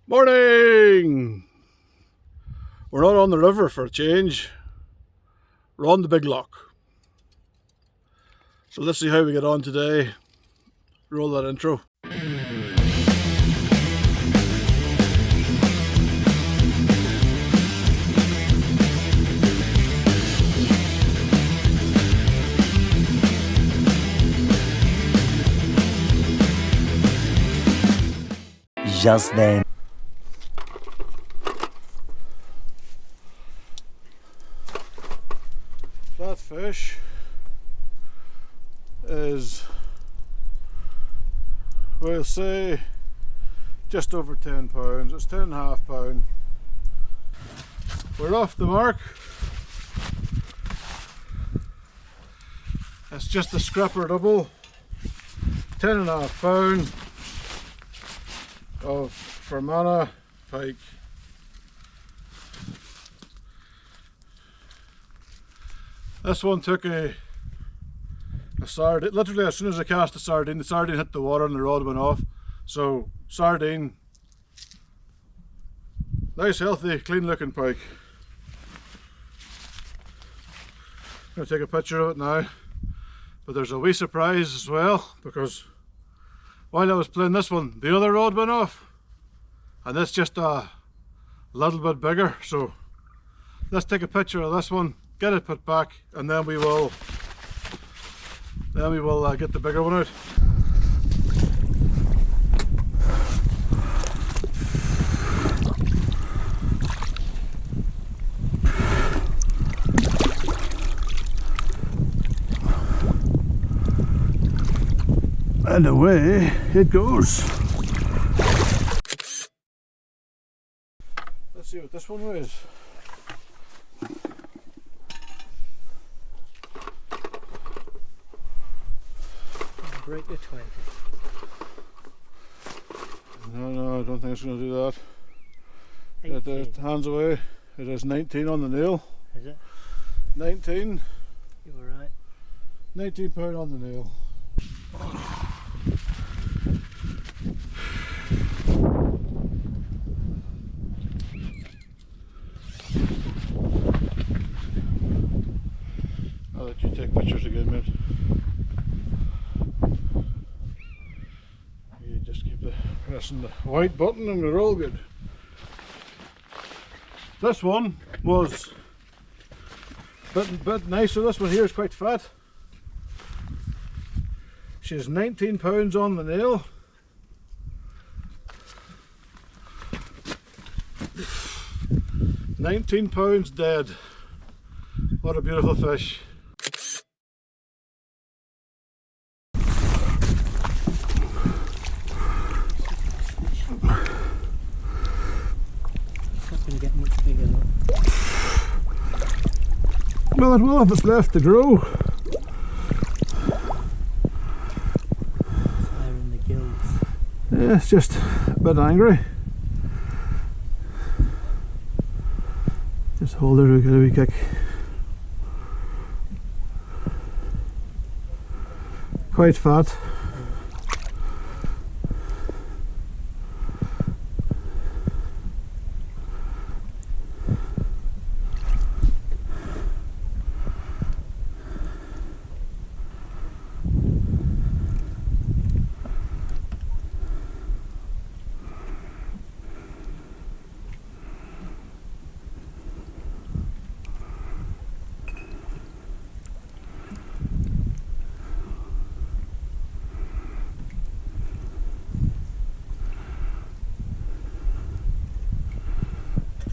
Morning! We're not on the river for a change. We're on the big lock. So let's see how we get on today. Roll that intro. Just then. That fish is, we'll say, just over 10 pounds. It's 10.5 pounds. We're off the mark. It's just a scrapper double. 10.5 pounds of Fermanagh pike. This one took a sardine. Literally as soon as I cast the sardine hit the water and the rod went off. So sardine, nice healthy clean looking pike. I'm going to take a picture of it now, but there's a wee surprise as well, because while I was playing this one, the other rod went off, and it's just a little bit bigger. So let's take a picture of this one, get it put back, and then we will get the bigger one out. And away it goes. Let's see what this one weighs. Break the 20. No, I don't think it's going to do that. 18. Hands away. It is 19 on the nail. Is it? 19. You were right. 19 pound on the nail. I'll let you take pictures again, mate. You just keep pressing the white button and we're all good. This one was a bit nicer. This one here is quite fat. She's 19 pounds on the nail. £19 dead. What a beautiful fish. Not going to get much bigger though. Well, it will if it's left to grow. Fire in the gills. Yeah, it's just a bit angry. Just hold her to get a wee kick. Quite fat.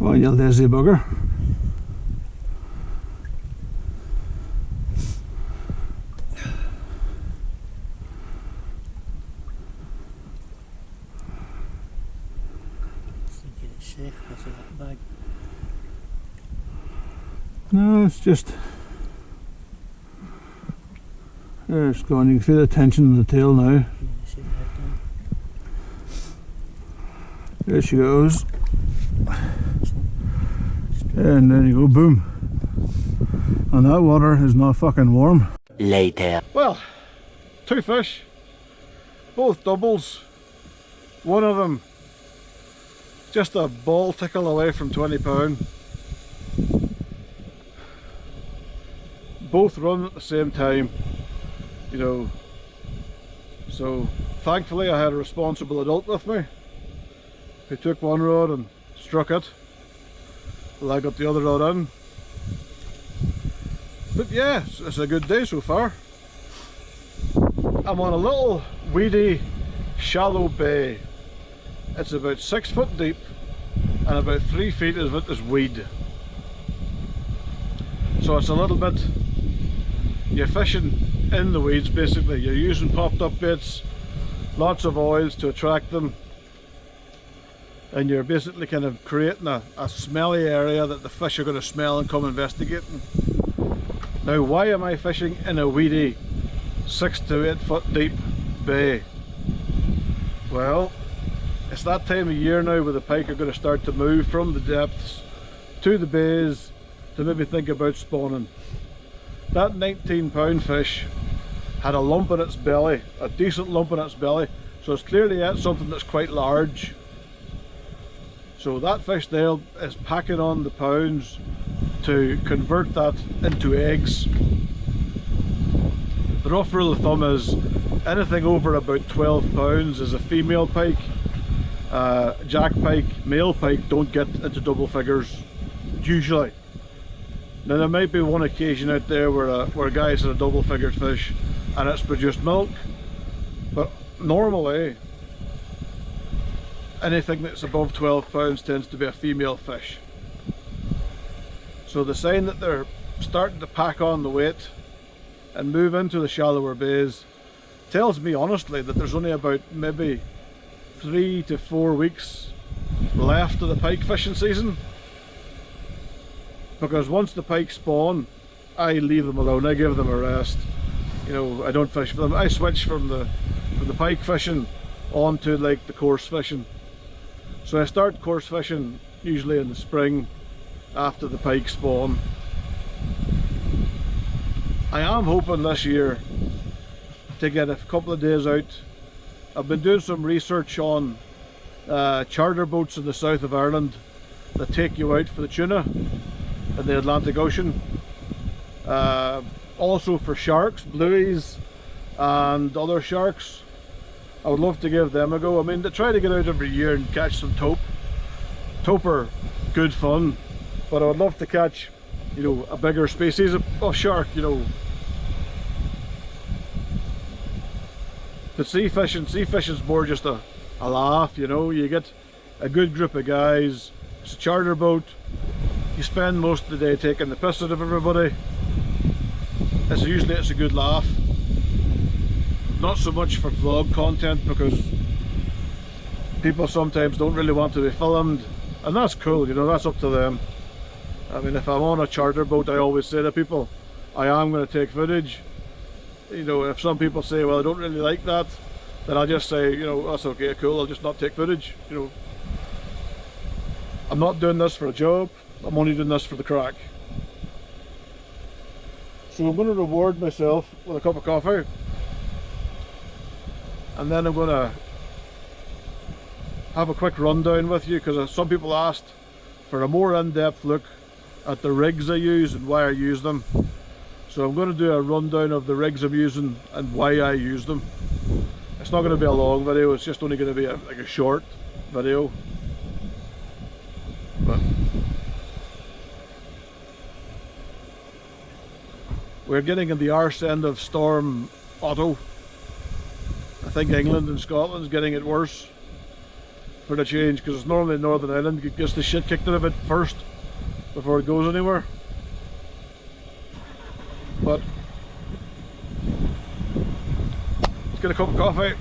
Oh, you'll lazy bugger. Thinking it's safe because of that bag. No, it's just... There it's gone. You can feel the tension in the tail now. Yeah, see the head down. There she goes. And there you go, boom. And that water is not fucking warm. Later. Well, two fish, both doubles. One of them just a ball tickle away from £20. Both run at the same time, you know. So thankfully I had a responsible adult with me who took one rod and struck it while I got the other rod in. But yeah, it's a good day so far. I'm on a little weedy, shallow bay. It's about 6 foot deep and about 3 feet of it is weed. So it's a little bit, you're fishing in the weeds basically. You're using popped up baits, lots of oils to attract them, and you're basically kind of creating a smelly area that the fish are going to smell and come investigating. Now, why am I fishing in a weedy 6 to 8 foot deep bay? Well, it's that time of year now where the pike are going to start to move from the depths to the bays to maybe think about spawning. That 19-pound fish had a lump in its belly, a decent lump in its belly, so it's clearly at something that's quite large. So that fish there is packing on the pounds to convert that into eggs. The rough rule of thumb is anything over about 12 pounds is a female pike. Jack pike, male pike don't get into double figures usually. Now there might be one occasion out there where a guy's had a double figured fish and it's produced milk, but normally anything that's above 12 pounds tends to be a female fish. So the sign that they're starting to pack on the weight and move into the shallower bays tells me honestly that there's only about maybe 3 to 4 weeks left of the pike fishing season. Because once the pike spawn, I leave them alone, I give them a rest. You know, I don't fish for them. I switch from the pike fishing onto like the coarse fishing. So I start coarse fishing usually in the spring after the pike spawn. I am hoping this year to get a couple of days out. I've been doing some research on charter boats in the south of Ireland that take you out for the tuna in the Atlantic Ocean. Also for sharks, blueies and other sharks. I would love to give them a go. I mean, they try to get out every year and catch some tope. Tope are good fun, but I would love to catch, you know, a bigger species of shark, you know. But sea fishing's more just a laugh, you know. You get a good group of guys, it's a charter boat, you spend most of the day taking the piss out of everybody. Usually it's a good laugh. Not so much for vlog content because people sometimes don't really want to be filmed, and that's cool, you know, that's up to them. I mean, if I'm on a charter boat, I always say to people, I am going to take footage. You know, if some people say, well, I don't really like that, then I'll just say, you know, that's okay, cool, I'll just not take footage. You know, I'm not doing this for a job, I'm only doing this for the crack. So I'm going to reward myself with a cup of coffee, and then I'm going to have a quick rundown with you, because some people asked for a more in-depth look at the rigs I use and why I use them. So I'm going to do a rundown of the rigs I'm using and why I use them. It's not going to be a long video, it's just only going to be like a short video. But we're getting in the arse end of Storm Otto. I think England and Scotland's getting it worse for the change, because it's normally Northern Ireland gets the shit kicked out of it first before it goes anywhere. But let's get a cup of coffee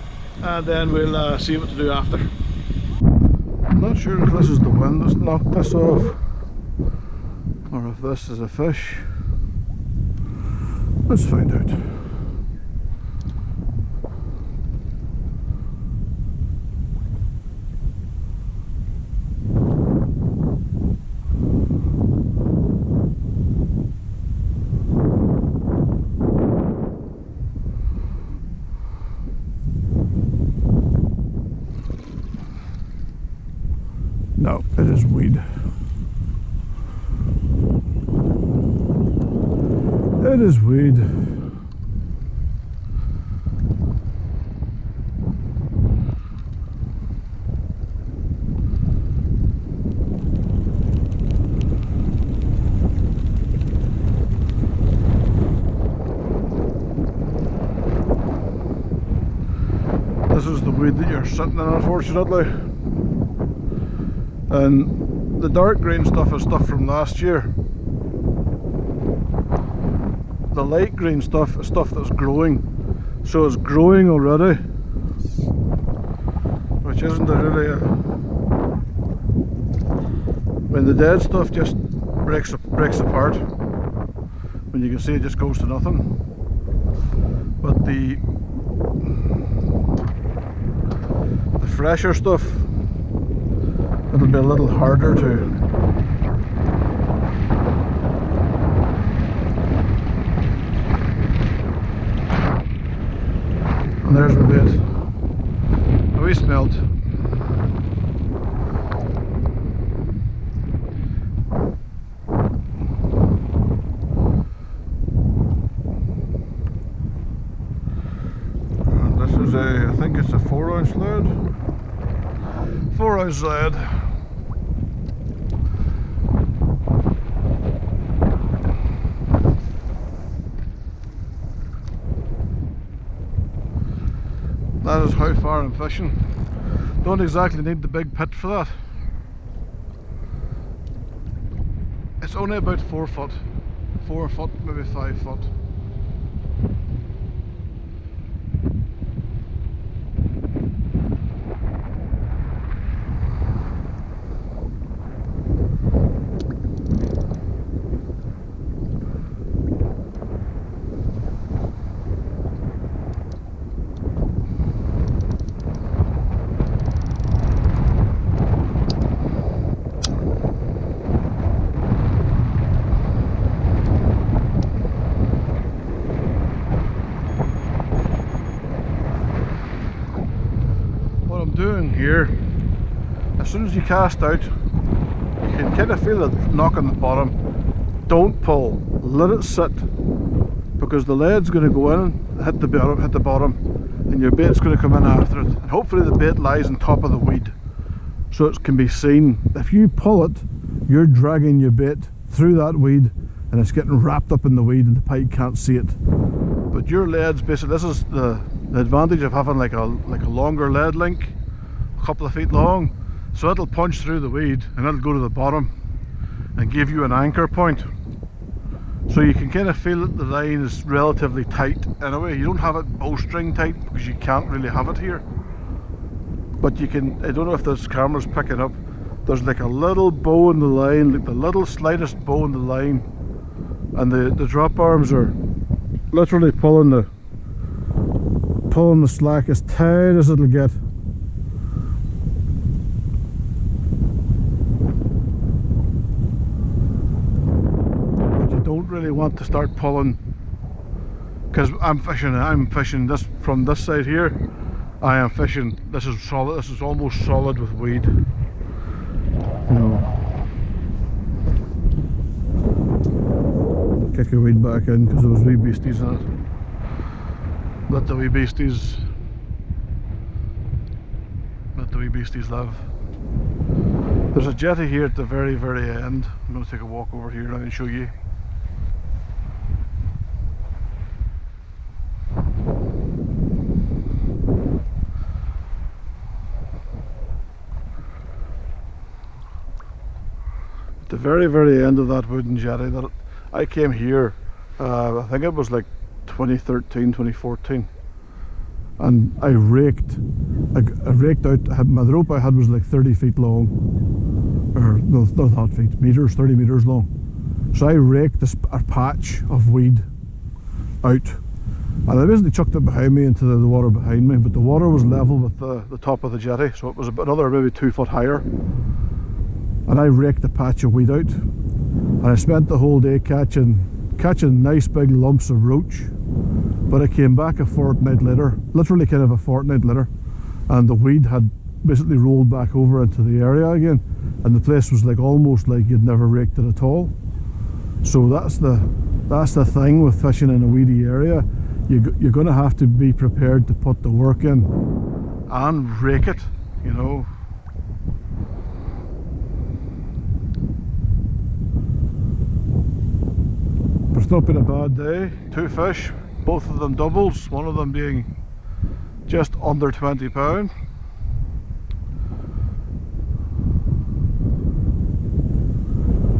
and then we'll see what to do after. I'm not sure if this is the wind that's knocked this off or if this is a fish. Let's find out. No, it is weed. It is weed. This is the weed that you're sitting in, unfortunately. And the dark green stuff is stuff from last year. The light green stuff is stuff that's growing. So it's growing already, which isn't really a... When the dead stuff just breaks apart, when you can see it just goes to nothing. But the fresher stuff, it'll be a little harder to... And there's my bait. Oh, he smelled. And this is a, I think it's a 4-ounce lead. 4-ounce lead. That is how far I'm fishing. Don't exactly need the big pit for that. It's only about 4 foot. 4 foot, maybe 5 foot. Doing here, as soon as you cast out, you can kind of feel it knock on the bottom. Don't pull, let it sit, because the lead's going to go in and hit the bottom, and your bait's going to come in after it. And hopefully the bait lies on top of the weed, so it can be seen. If you pull it, you're dragging your bait through that weed, and it's getting wrapped up in the weed, and the pike can't see it. But your lead's basically, this is the advantage of having like a longer lead link, a couple of feet long, so it'll punch through the weed and it'll go to the bottom and give you an anchor point, so you can kind of feel that the line is relatively tight. Anyway, you don't have it bowstring tight because you can't really have it here, but you can. I don't know if this camera's picking up, there's like a little bow in the line, like the little slightest bow in the line, and the drop arms are literally pulling the slack as tight as it'll get. Don't really want to start pulling, because I'm fishing this from this side here. I am fishing, this is solid, this is almost solid with weed, you know. Kick a weed back in because there was wee beasties in it. Let the wee beasties live. There's a jetty here at the very end. I'm going to take a walk over here and show you. At the very end of that wooden jetty, that I came here, I think it was like 2013, 2014, and I raked out. The rope I had was like 30 feet long, or no, not that feet, meters, 30 meters long. So I raked a patch of weed out, and I basically chucked it behind me into the water behind me, but the water was level with the top of the jetty, so it was another maybe 2 foot higher. And I raked a patch of weed out, and I spent the whole day catching nice big lumps of roach. But I came back a fortnight later, literally kind of a fortnight later, and the weed had basically rolled back over into the area again, and the place was like almost like you'd never raked it at all. So that's the thing with fishing in a weedy area. You're going to have to be prepared to put the work in and rake it, you know. But it's not been a bad day. 2 fish, both of them doubles, one of them being just under 20 pound.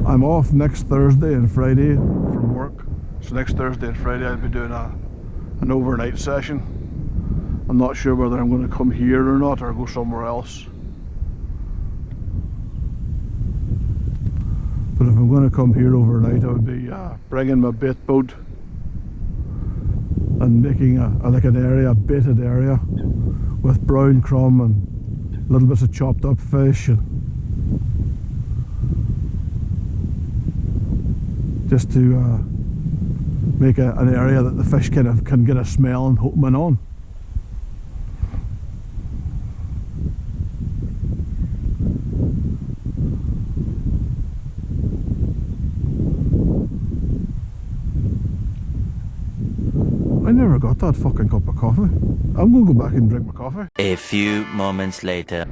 I'm off next Thursday and Friday from work. So next Thursday and Friday I'll be doing an overnight session. I'm not sure whether I'm going to come here or not, or go somewhere else. But if I'm going to come here overnight, I would be bringing my bait boat and making like an area, a baited area with brown crumb and little bits of chopped up fish, and just to make an area that the fish kind of can get a smell and hook them on. I never got that fucking cup of coffee. I'm going to go back and drink my coffee. A few moments later.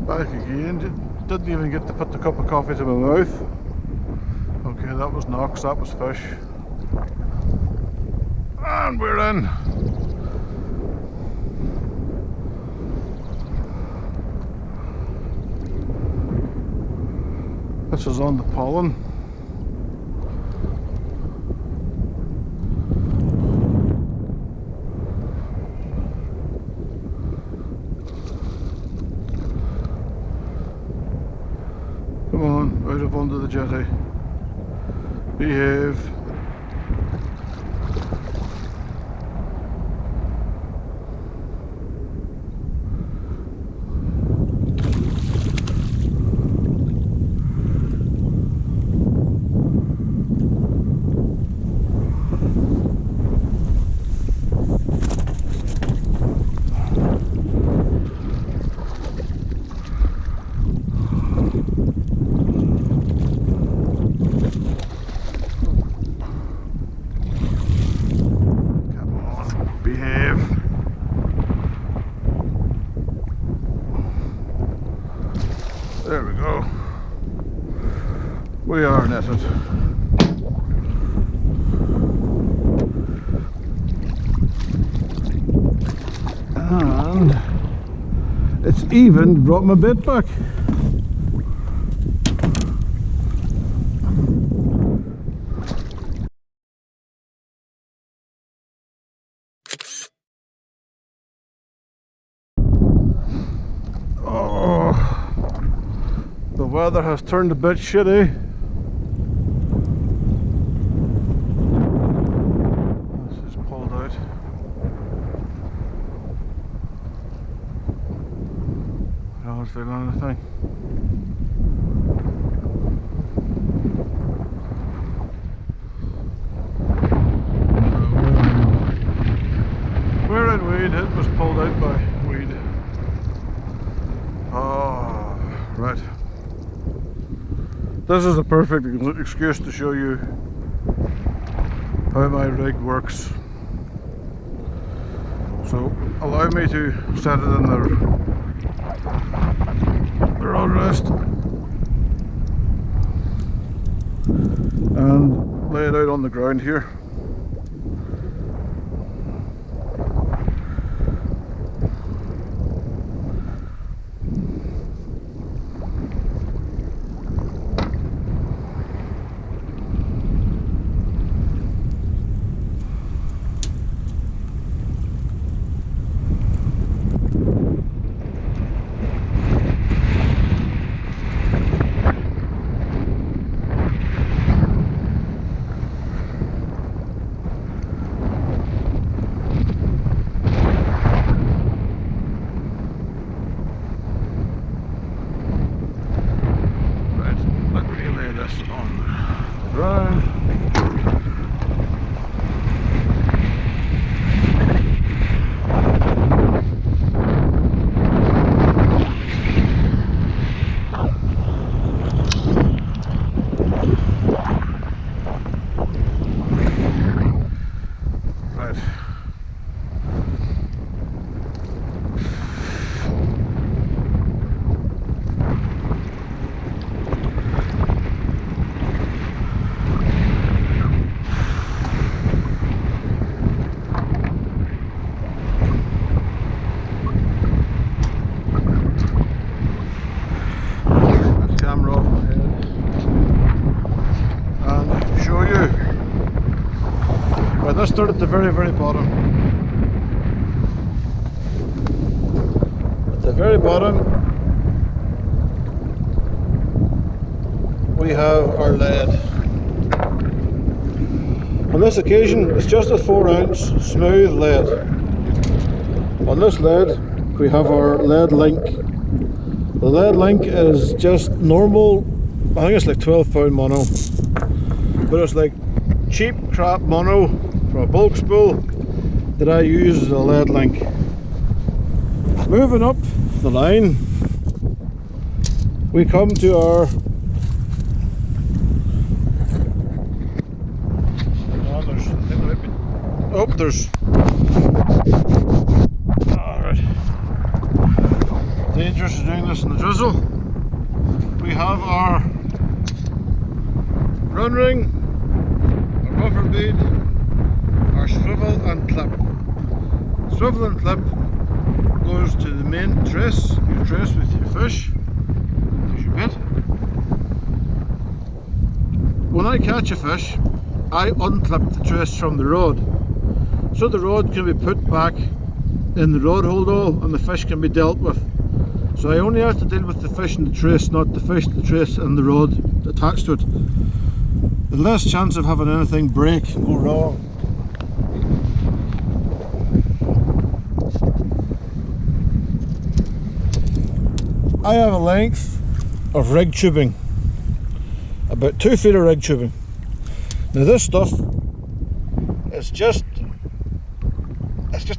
Back again. Didn't even get to put the cup of coffee to my mouth. Okay, that was Knox, that was fish. And we're in. This is on the pollen. Come on, out of under the jetty. Behave. There we go. We are netted. And it's even brought my bait back. The weather has turned a bit shitty. This is pulled out. I don't feel anything. We're in weed. It was pulled out by weed. Oh, right. This is a perfect excuse to show you how my rig works. So allow me to set it in the rod rest and lay it out on the ground here. start at the very, very bottom. At the very bottom, we have our lead. On this occasion, it's just a 4-ounce smooth lead. On this lead, we have our lead link. The lead link is just normal, I think it's like £12 mono, but it's like cheap crap mono from a bulk spool that I use as a lead link. Moving up the line, we come to our there's alright. Dangerous to doing this in the drizzle. We have our run ring, our buffer bead, our swivel and clip. Swivel and clip goes to the main trace. You trace with your fish. There's your bit. When I catch a fish, I unclip the trace from the rod, so the rod can be put back in the rod hold all and the fish can be dealt with. So I only have to deal with the fish and the trace, not the fish, the trace and the rod attached to it. The less chance of having anything break and go wrong. I have a length of rig tubing, about 2 feet of rig tubing. Now this stuff is just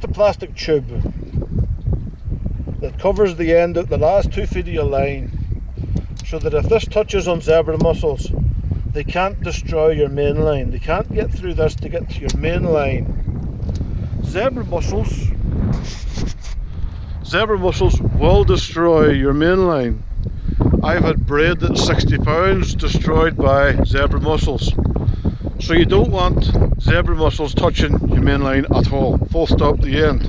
a plastic tube that covers the end of the last 2 feet of your line, so that if this touches on zebra mussels, they can't destroy your main line. They can't get through this to get to your main line. Zebra mussels will destroy your main line. I've had braid that's 60 pounds destroyed by zebra mussels. So you don't want zebra mussels touching your main line at all, full stop the end.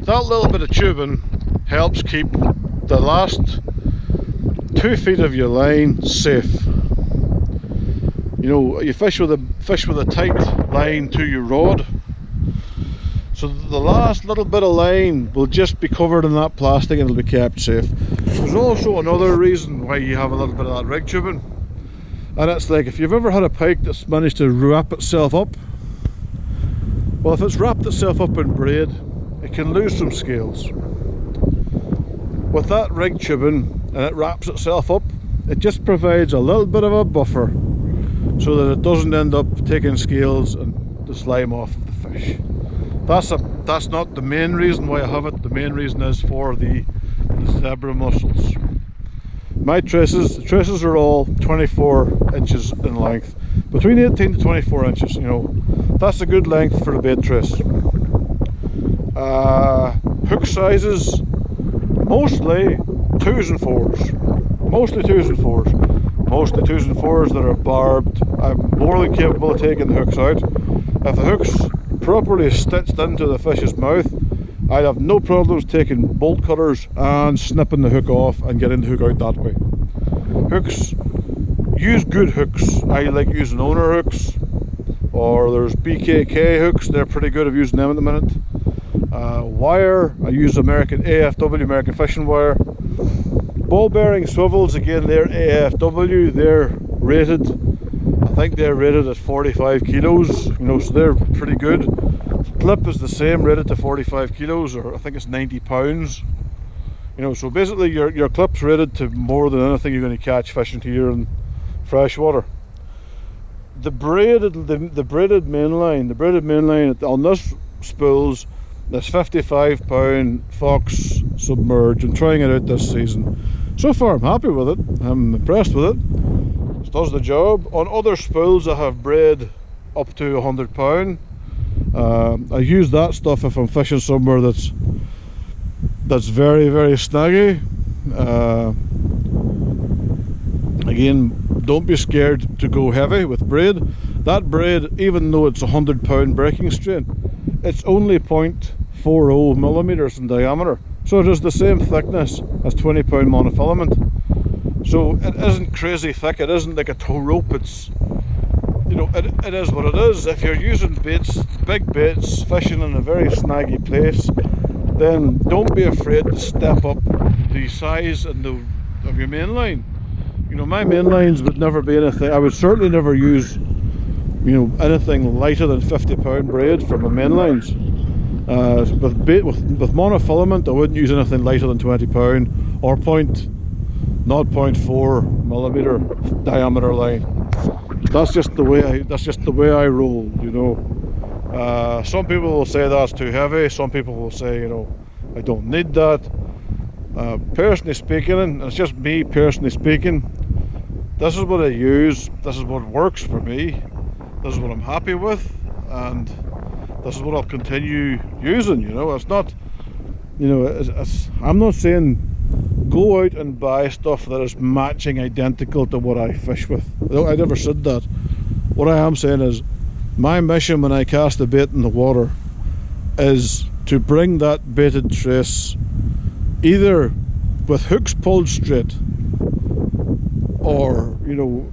That little bit of tubing helps keep the last 2 feet of your line safe. You know, you fish with a tight line to your rod, so the last little bit of line will just be covered in that plastic and it'll be kept safe. There's also another reason why you have a little bit of that rig tubing. And it's like, if you've ever had a pike that's managed to wrap itself up, well, if it's wrapped itself up in braid, it can lose some scales. With that rig tubing, and it wraps itself up, it just provides a little bit of a buffer so that it doesn't end up taking scales and the slime off of the fish. That's not the main reason why I have it. The main reason is for the zebra mussels. My traces are all 24 inches in length, between 18 to 24 inches. You know, that's a good length for a bait trace. Hook sizes, mostly 2s and 4s. Mostly 2s and 4s. Mostly 2s and 4s that are barbed. I'm more than capable of taking the hooks out. If the hook's properly stitched into the fish's mouth, I'd have no problems taking bolt cutters and snipping the hook off and getting the hook out that way. Hooks, use good hooks. I like using owner hooks, or there's BKK hooks, they're pretty good at using them at the minute. Wire, I use American AFW, American fishing wire. Ball bearing swivels, again, they're AFW, they're rated, I think they're rated at 45 kilos, you know, so they're pretty good. Clip is the same, rated to 45 kilos, or I think it's 90 pounds. You know, so basically your clip's rated to more than anything you're going to catch fishing here in freshwater. The braided mainline on this spools, this 55 pound Fox Submerge. I'm trying it out this season. So far I'm happy with it, I'm impressed with it. It does the job. On other spools I have braid up to 100 pound. I use that stuff if I'm fishing somewhere that's very, very snaggy. Again, don't be scared to go heavy with braid. That braid, even though it's 100 pound breaking strain, it's only 0.40 millimeters in diameter, so it is the same thickness as 20 pound monofilament. So it isn't crazy thick, it isn't like a tow rope, it's you know, it is what it is. If you're using baits, big baits, fishing in a very snaggy place, then don't be afraid to step up the size and of your main line. You know, my main lines would never be anything. I would certainly never use, you know, anything lighter than 50-pound braid for my main lines. With monofilament, I wouldn't use anything lighter than 20-pound or 0.4 millimeter diameter line. That's just the way I roll, you know. Some people will say that's too heavy. Some people will say, you know, I don't need that. Personally speaking, and it's just me personally speaking, this is what I use. This is what works for me. This is what I'm happy with, and this is what I'll continue using. You know, it's not, you know, I'm not saying go out and buy stuff that is matching identical to what I fish with. I never said that. What I am saying is, my mission when I cast a bait in the water is to bring that baited trace either with hooks pulled straight or, you know,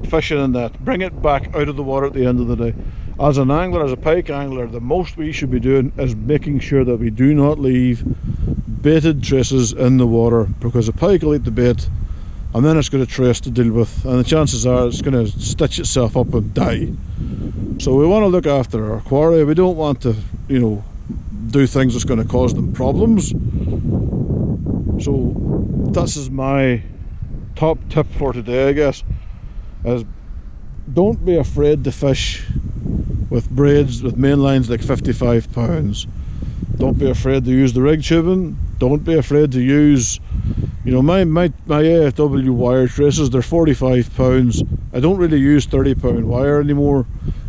fishing in that, bring it back out of the water at the end of the day. As an angler, as a pike angler, the most we should be doing is making sure that we do not leave baited traces in the water, because a pike will eat the bait and then it's got a trace to deal with, and the chances are it's going to stitch itself up and die. So we want to look after our quarry. We don't want to, you know, do things that's going to cause them problems. So this is my top tip for today, I guess, is don't be afraid to fish with braids with main lines like 55 pounds. Don't be afraid to use the rig tubing. Don't be afraid to use, you know, my AFW wire traces, they're 45 pounds. I don't really use 30-pound wire anymore.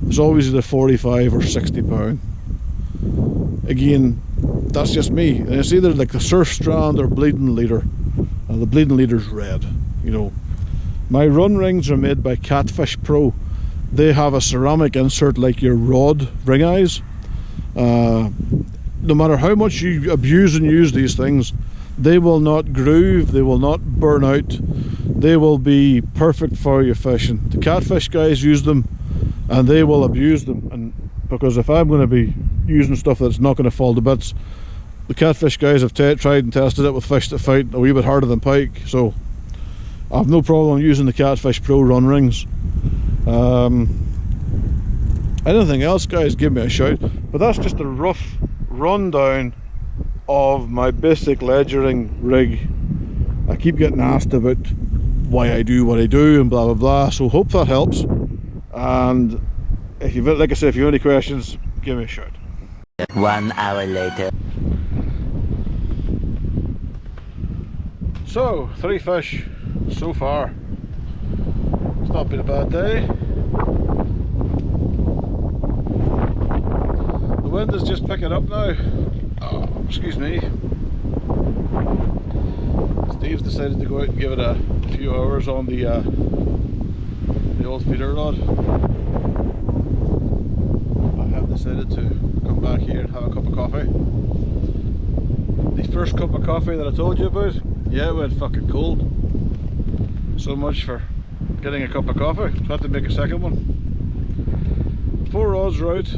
It's always either 45 or 60 pound. Again, that's just me. And it's either like the surf strand or bleeding leader. And the bleeding leader's red, you know. My run rings are made by Catfish Pro. They have a ceramic insert like your rod ring eyes. No matter how much you abuse and use these things, they will not groove, they will not burn out, they will be perfect for your fishing. The Catfish guys use them and they will abuse them, and because if I'm going to be using stuff that's not going to fall to bits, the Catfish guys have tried and tested it with fish that fight a wee bit harder than pike, so I have no problem using the Catfish Pro run rings. Anything else, guys, give me a shout. But that's just a rough rundown of my basic ledgering rig. I keep getting asked about why I do what I do and blah blah blah, so hope that helps. And if you've, like I say, if you have any questions, give me a shout. 1 hour later. So 3 fish so far. It's not been a bad day. The wind is just picking up now. Oh, excuse me. Steve's decided to go out and give it a few hours on the old feeder rod. I have decided to come back here and have a cup of coffee. The first cup of coffee that I told you about, yeah, it went fucking cold. So much for getting a cup of coffee. Had to make a second one. 4 rods are out.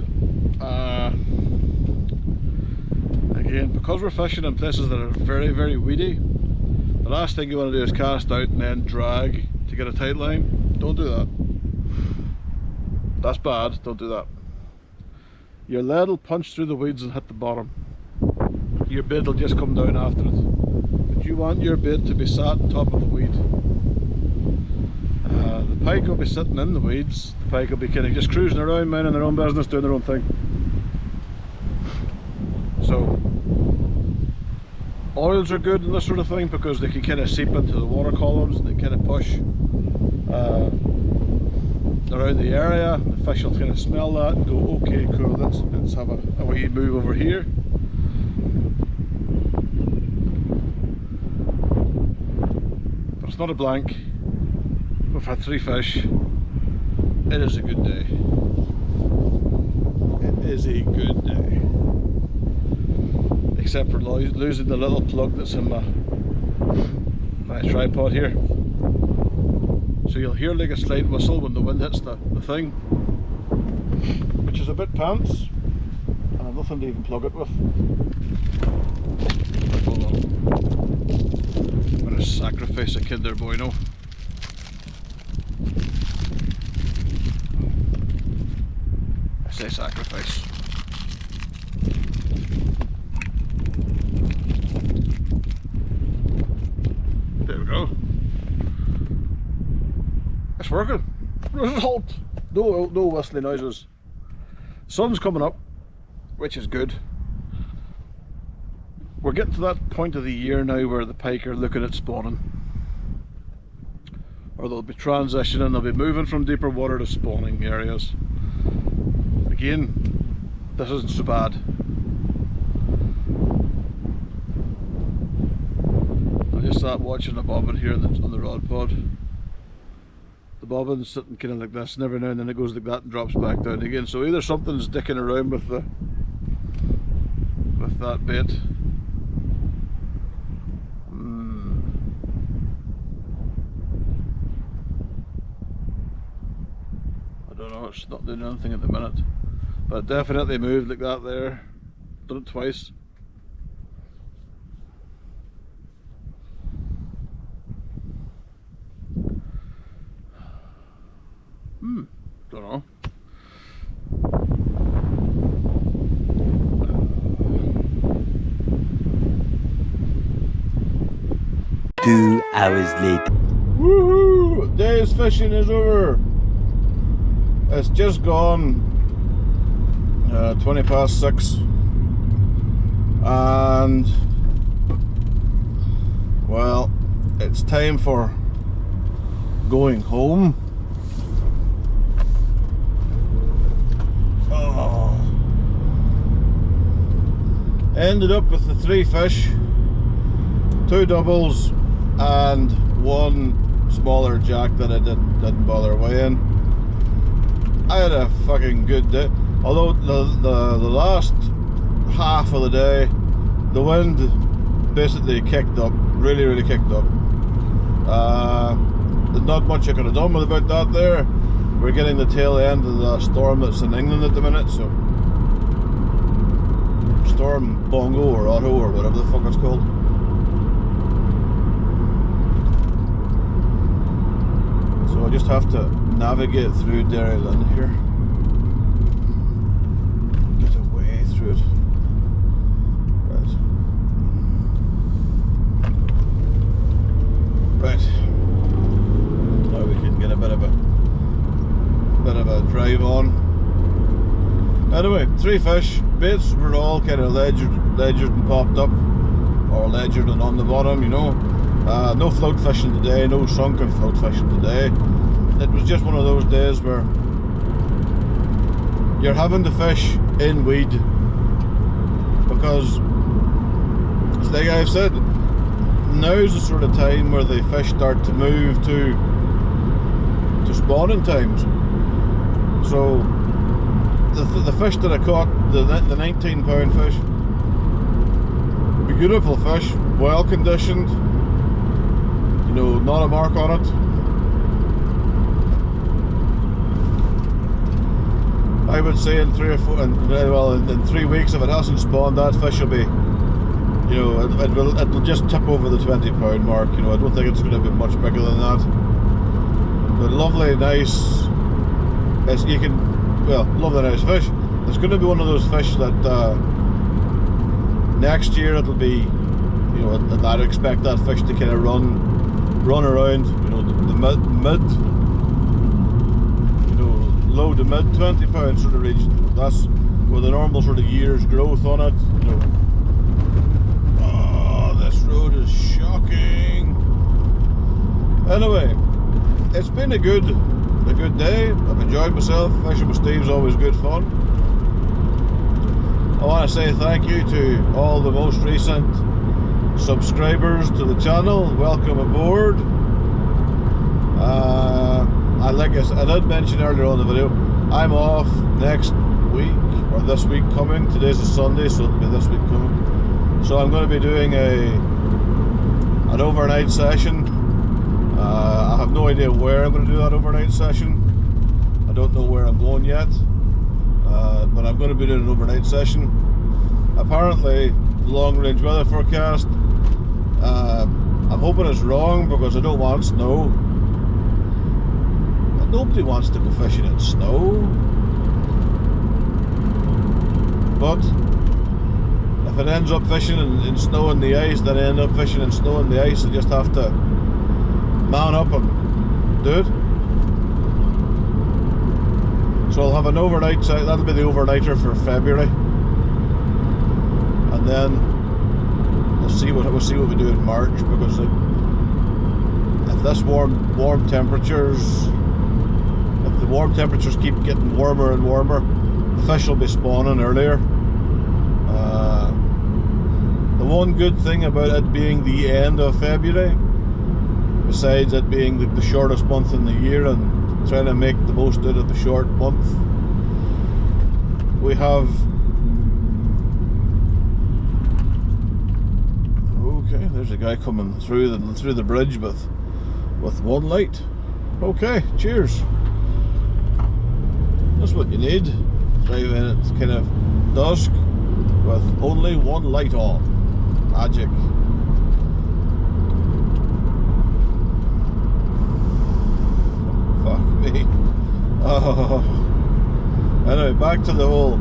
Again, because we're fishing in places that are very, very weedy, the last thing you want to do is cast out and then drag to get a tight line. Don't do that. That's bad. Don't do that. Your lead will punch through the weeds and hit the bottom. Your bait will just come down after it. But you want your bait to be sat on top of the weed. The pike will be sitting in the weeds. The pike will be kind of just cruising around, minding their own business, doing their own thing. So oils are good and this sort of thing because they can kind of seep into the water columns and they kind of push around the area. The fish will kind of smell that and go, okay, cool, let's have a wee move over here. But it's not a blank. We've had 3 fish. It is a good day. It is a good day. Except for losing the little plug that's in my tripod here. As So you'll hear like a slight whistle when the wind hits the thing, which is a bit pants, and I've nothing to even plug it with. Right, hold on. I'm going to sacrifice a Kinder Bueno. I say sacrifice. There we go. It's working. Result. No whistling noises. Sun's coming up, which is good. We're getting to that point of the year now where the pike are looking at spawning. Or they'll be transitioning, they'll be moving from deeper water to spawning areas. Again, this isn't so bad. I just sat watching the bobbin here on the rod pod. The bobbin's sitting kind of like this, and every now and then it goes like that and drops back down again. So either something's dicking around with that bait. I don't know, it's not doing anything at the minute, but it definitely moved like that there. Done it twice. Don't know. 2 hours later. Woohoo! Day's fishing is over. It's just gone 20 past 6, and well, it's time for going home. Ended up with the 3 fish, 2 doubles and 1 smaller jack that I didn't bother weighing. I had a fucking good day, although the last half of the day the wind basically kicked up, really kicked up. There's not much I could have done about that there. We're getting the tail end of the storm that's in England at the minute, so Storm Bongo or Otto or whatever the fuck it's called. So I just have to navigate through Derryland here. Get away through it. Right. Now we can get a bit of a drive on. Anyway, 3 fish. Baits were all kind of ledgered and popped up, or ledgered and on the bottom, you know. No float fishing today, no sunken float fishing today. It was just one of those days where you're having to fish in weed, because, like I've said, now's the sort of time where the fish start to move to spawning times. So the fish that I caught, the 19-pound fish, beautiful fish, well conditioned, you know, not a mark on it. I would say in 3 or 4, in 3 weeks, if it hasn't spawned, that fish will be, you know, it'll just tip over the 20-pound mark. You know, I don't think it's going to be much bigger than that. But lovely, nice. Lovely, nice fish. It's going to be one of those fish that next year it'll be, you know, I'd expect that fish to kind of run around, you know, the mid, you know, low to mid 20-pound sort of region. That's with a normal sort of year's growth on it, you know. Oh, this road is shocking. Anyway, it's been a good day. I've enjoyed myself. Fishing with Steve's always good fun. I want to say thank you to all the most recent subscribers to the channel. Welcome aboard. Like I did mention earlier on the video, I'm off next week, or this week coming. Today's a Sunday, so it'll be this week coming. So I'm going to be doing an overnight session I have no idea where I'm going to do that overnight session. I don't know where I'm going yet, but I'm going to be doing an overnight session. Apparently, the long-range weather forecast, I'm hoping it's wrong because I don't want snow. Nobody wants to go fishing in snow. But if it ends up fishing in snow and the ice, then I end up fishing in snow and the ice. I just have to man up and do it. So I'll have an overnight, that'll be the overnighter for February. And then we'll see what we do in March, because if this warm temperatures, if the warm temperatures keep getting warmer and warmer, the fish will be spawning earlier. The one good thing about it being the end of February, besides it being the shortest month in the year and trying to make the most out of the short month, we have, okay, there's a guy coming through the bridge with one light. Okay, cheers. That's what you need. Driving it kind of dusk with only one light on. Magic. Fuck me. Oh. Anyway, back to the whole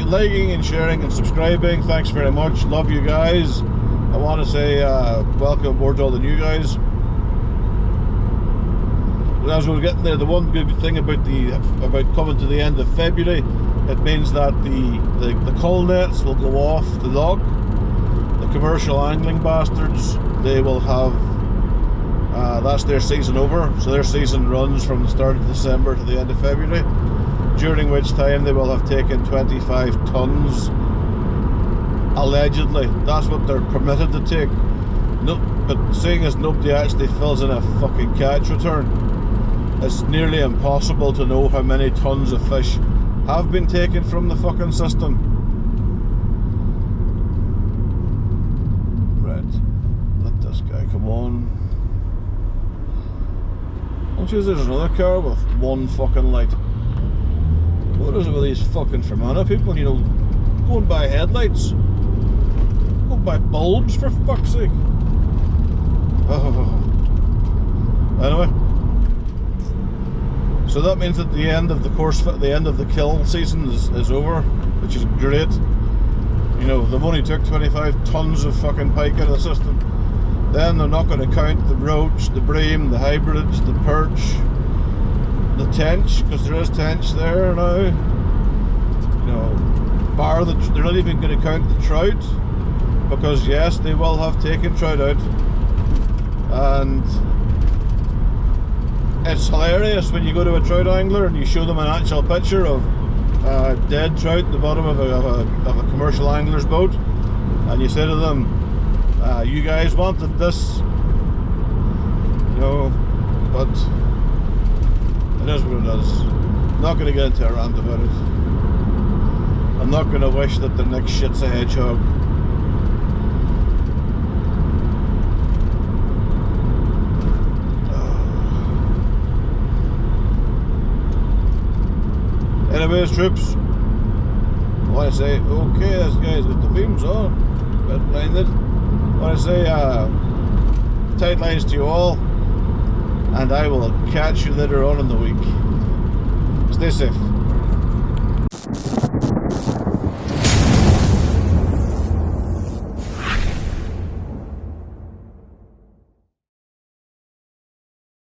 liking and sharing and subscribing. Thanks very much. Love you guys. I want to say welcome aboard to all the new guys. As we're getting there, the one good thing about coming to the end of February, it means that the cull nets will go off the dock. The commercial angling bastards, they will have that's their season over. So their season runs from the start of December to the end of February, during which time they will have taken 25 tons allegedly. That's what they're permitted to take. No, but seeing as nobody actually fills in a fucking catch return, it's nearly impossible to know how many tons of fish have been taken from the fucking system. Right, let this guy come on. Oh jeez, there's another car with one fucking light. What is it with these fucking Fermanagh people, you know, going by headlights? Going by bulbs, for fuck's sake. Oh. Anyway. So that means that the end of the kill season is over, which is great. You know, they've only took 25 tons of fucking pike out of the system. Then they're not going to count the roach, the bream, the hybrids, the perch, the tench, because there is tench there now. You know, they're not even going to count the trout, because yes, they will have taken trout out. And it's hilarious when you go to a trout angler and you show them an actual picture of dead trout at the bottom of a commercial angler's boat, and you say to them, you guys wanted this, you know, but it is what it is. I'm not going to get into a rant about it. I'm not going to wish that the next shit's a hedgehog. Anyways, troops, I want to say, okay, this guy's got the beams on, bit blinded. I want to say, tight lines to you all, and I will catch you later on in the week. Stay safe.